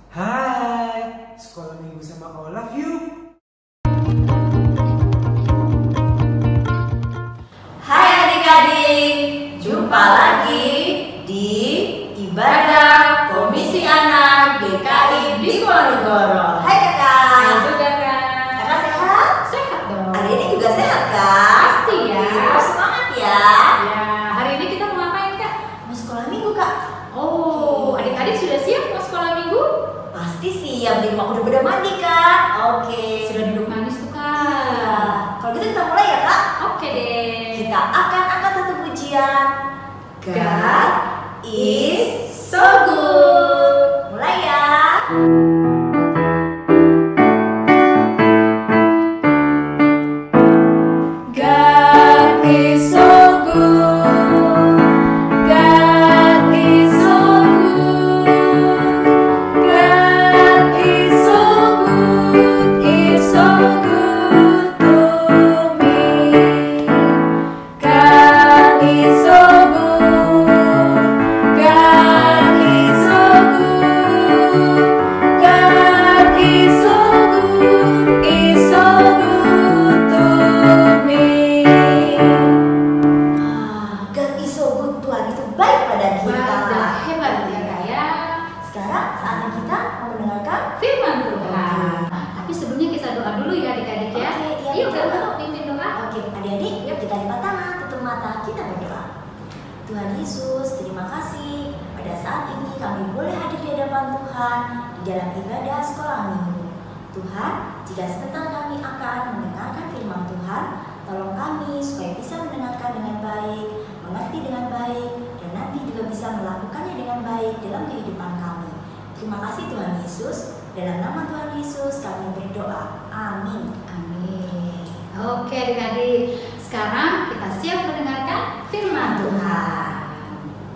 Hai, sekolah minggu sama Olaf yuk. Hai adik-adik, jumpa lagi di ibadah Komisi Anak GKI di Ponorogo. Hai kakak. Hai juga kak. Kakak sehat? Sehat dong. Hari ini juga sehat kan? Pasti ya. Terus semangat ya. Ya, hari ini kita mau ngapain kak? Mau sekolah minggu kak? Oh, adik-adik sudah siap mau sekolah minggu? Pasti siap, di rumah udah pada mandi kan? Oke. Sudah duduk manis tuh Iya. kak. Kalau gitu kita mulai ya kak. Oke deh. Kita akan angkat satu pujian. God is so good. Mulai ya. God is so good. God is so good. God is so good. Is so good to me. God is so good. God is so good. God is so good. Is so good to me. God is so good, Tuhan itu baik pada kita. Wah, hebat ya kak ya. Sekarang saatnya kita mau mendengarkan. Firman Tuhan. Tapi sebelumnya kita doa dulu ya adik-adik ya. Oke, iya, Yuk betul. kita pimpin doa. Oke, adik-adik, yuk kita lipat tangan, tutup mata, kita berdoa. Tuhan Yesus, terima kasih. Pada saat ini kami boleh hadir di hadapan Tuhan di dalam ibadah sekolah minggu. Tuhan, jika sebentar kami akan mendengarkan firman Tuhan, tolong kami supaya bisa mendengarkan dengan baik, mengerti dengan baik, dan nanti juga bisa melakukannya dengan baik dalam kehidupan kami. Terima kasih Tuhan Yesus. Dalam nama Tuhan Yesus kami berdoa. Amin. Amin. Oke adik-adik. Sekarang kita siap mendengarkan firman Tuhan.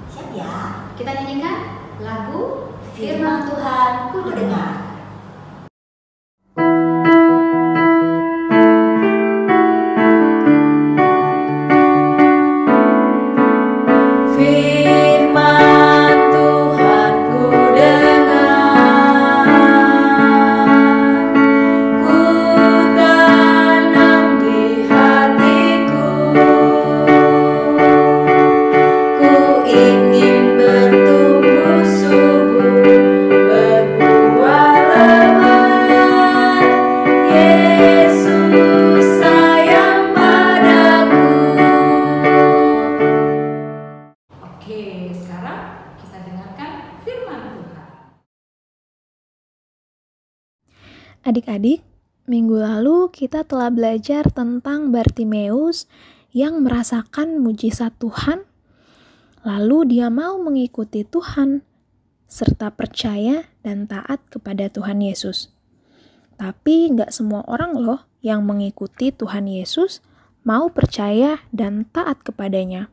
Siap ya? Kita nyanyikan lagu Firman Tuhan ku dengar. Firman Tuhan ku dengar, ku tanam di hatiku, ku ingin bertumbuh subur, berbuah lebat. Yesus sayang padaku. Oke, sekarang kita dengarkan firman Tuhan. Adik-adik, minggu lalu kita telah belajar tentang Bartimeus yang merasakan mujizat Tuhan, lalu dia mau mengikuti Tuhan, serta percaya dan taat kepada Tuhan Yesus. Tapi nggak semua orang loh yang mengikuti Tuhan Yesus mau percaya dan taat kepadanya.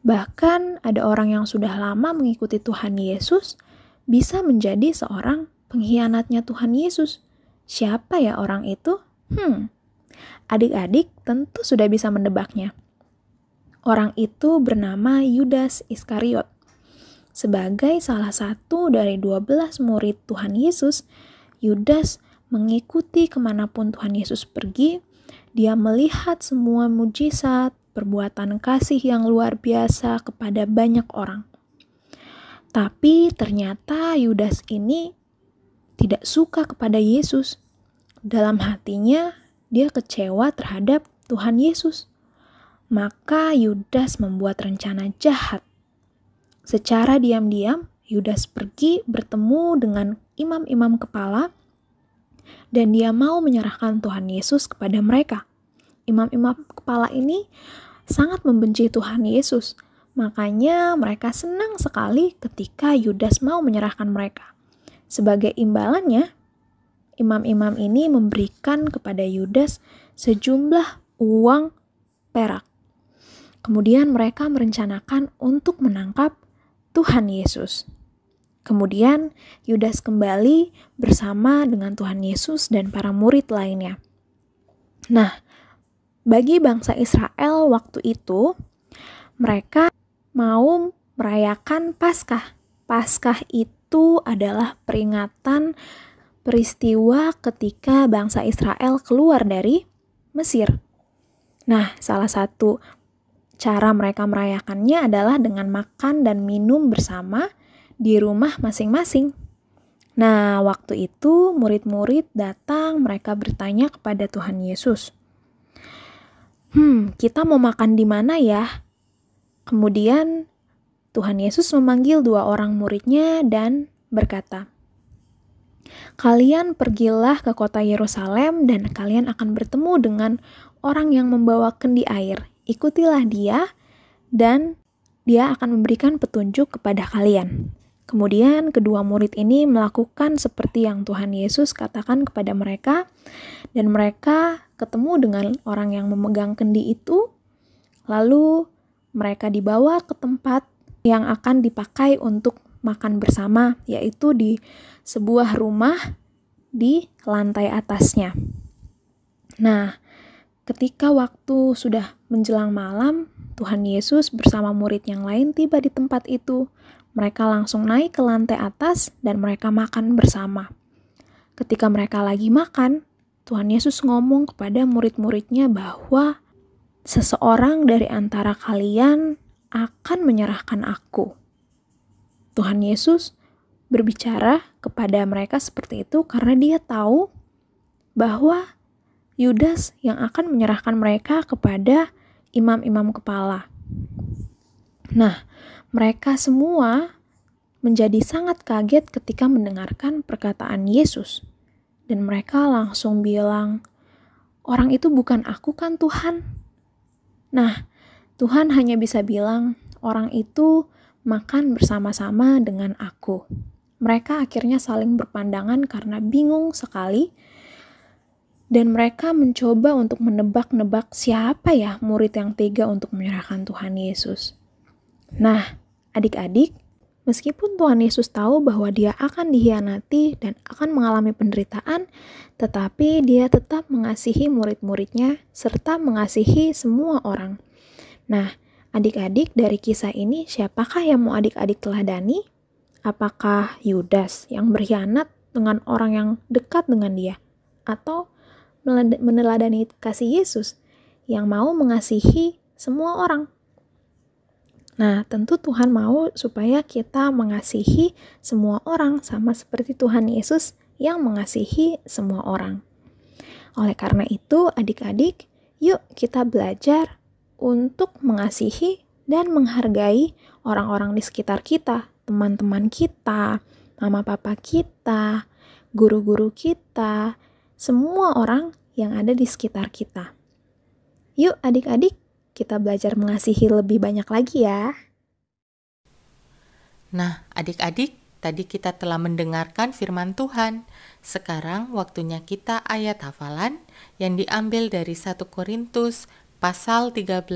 Bahkan ada orang yang sudah lama mengikuti Tuhan Yesus bisa menjadi seorang pengkhianatnya Tuhan Yesus. Siapa ya orang itu? Adik-adik tentu sudah bisa mendebaknya. Orang itu bernama Yudas Iskariot. Sebagai salah satu dari 12 murid Tuhan Yesus, Yudas mengikuti kemanapun Tuhan Yesus pergi. Dia melihat semua mujizat, perbuatan kasih yang luar biasa kepada banyak orang. Tapi ternyata Yudas ini tidak suka kepada Yesus. Dalam hatinya, dia kecewa terhadap Tuhan Yesus. Maka Yudas membuat rencana jahat. Secara diam-diam, Yudas pergi bertemu dengan imam-imam kepala dan dia mau menyerahkan Tuhan Yesus kepada mereka. Imam-imam kepala ini sangat membenci Tuhan Yesus. Makanya mereka senang sekali ketika Yudas mau menyerahkan mereka. Sebagai imbalannya, imam-imam ini memberikan kepada Yudas sejumlah uang perak. Kemudian mereka merencanakan untuk menangkap Tuhan Yesus. Kemudian Yudas kembali bersama dengan Tuhan Yesus dan para murid lainnya. Nah, bagi bangsa Israel waktu itu, mereka mau merayakan Paskah. Paskah itu itu adalah peringatan peristiwa ketika bangsa Israel keluar dari Mesir. Nah, salah satu cara mereka merayakannya adalah dengan makan dan minum bersama di rumah masing-masing. Nah, waktu itu murid-murid datang, mereka bertanya kepada Tuhan Yesus, kita mau makan di mana ya? Kemudian Tuhan Yesus memanggil 2 orang muridnya dan berkata, kalian pergilah ke kota Yerusalem dan kalian akan bertemu dengan orang yang membawa kendi air. Ikutilah dia dan dia akan memberikan petunjuk kepada kalian. Kemudian kedua murid ini melakukan seperti yang Tuhan Yesus katakan kepada mereka, dan mereka ketemu dengan orang yang memegang kendi itu, lalu mereka dibawa ke tempat yang akan dipakai untuk makan bersama, yaitu di sebuah rumah di lantai atasnya. Nah, ketika waktu sudah menjelang malam, Tuhan Yesus bersama murid yang lain tiba di tempat itu. Mereka langsung naik ke lantai atas dan mereka makan bersama. Ketika mereka lagi makan, Tuhan Yesus ngomong kepada murid-muridnya bahwa seseorang dari antara kalian akan menyerahkan aku. Tuhan Yesus berbicara kepada mereka seperti itu karena dia tahu bahwa Yudas yang akan menyerahkan mereka kepada imam-imam kepala. Nah, mereka semua menjadi sangat kaget ketika mendengarkan perkataan Yesus. Dan mereka langsung bilang, orang itu bukan aku kan Tuhan? Nah, Tuhan hanya bisa bilang, orang itu makan bersama-sama dengan aku. Mereka akhirnya saling berpandangan karena bingung sekali. Dan mereka mencoba untuk menebak-nebak siapa ya murid yang tega untuk menyerahkan Tuhan Yesus. Nah, adik-adik, meskipun Tuhan Yesus tahu bahwa dia akan dikhianati dan akan mengalami penderitaan, tetapi dia tetap mengasihi murid-muridnya serta mengasihi semua orang. Nah, adik-adik, dari kisah ini siapakah yang mau adik-adik teladani? Apakah Yudas yang berkhianat dengan orang yang dekat dengan dia? Atau meneladani kasih Yesus yang mau mengasihi semua orang? Nah, tentu Tuhan mau supaya kita mengasihi semua orang sama seperti Tuhan Yesus yang mengasihi semua orang. Oleh karena itu, adik-adik, yuk kita belajar untuk mengasihi dan menghargai orang-orang di sekitar kita, teman-teman kita, mama papa kita, guru-guru kita, semua orang yang ada di sekitar kita. Yuk adik-adik, kita belajar mengasihi lebih banyak lagi ya. Nah, adik-adik, tadi kita telah mendengarkan firman Tuhan. Sekarang waktunya kita ayat hafalan yang diambil dari 1 Korintus pasal 13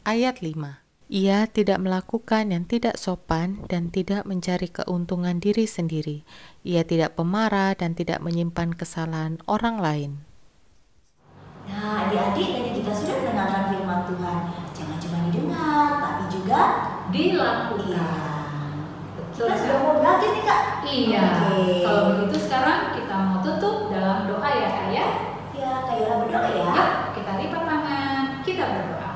ayat 5. Ia tidak melakukan yang tidak sopan dan tidak mencari keuntungan diri sendiri. Ia tidak pemarah dan tidak menyimpan kesalahan orang lain. Nah, adik-adik, tadi kita sudah mendengarkan firman Tuhan. Jangan cuma didengar, tapi juga dilakukan. Iya. Betul. Kita sudah mau belajar nih, Kak. Iya. Oke. Kalau begitu sekarang kita mau tutup dalam doa ya, Kak ya. Ya, Kak Yola berdoa ya. Yuk, kita lipat tangan, kita berdoa.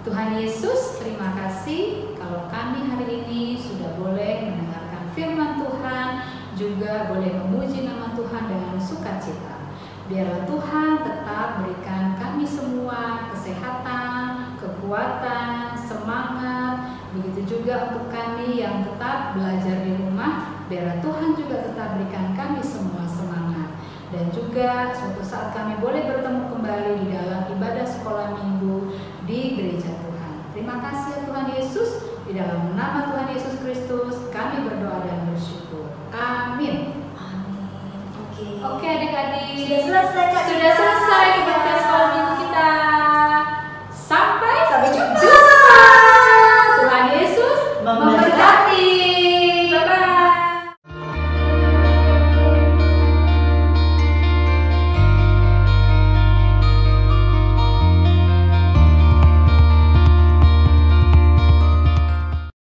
Tuhan Yesus, terima kasih kalau kami hari ini sudah boleh mendengarkan firman Tuhan, juga boleh memuji nama Tuhan dengan sukacita. Biarlah Tuhan tetap berikan kami semua kesehatan, kekuatan, semangat. Begitu juga untuk kami yang tetap belajar di rumah. Biarlah Tuhan juga tetap berikan kami semua semangat. Dan juga suatu saat kami boleh bertemu kembali di dalam ibadah sekolah minggu di gereja Tuhan. Terima kasih Tuhan Yesus. Di dalam nama Tuhan Yesus Kristus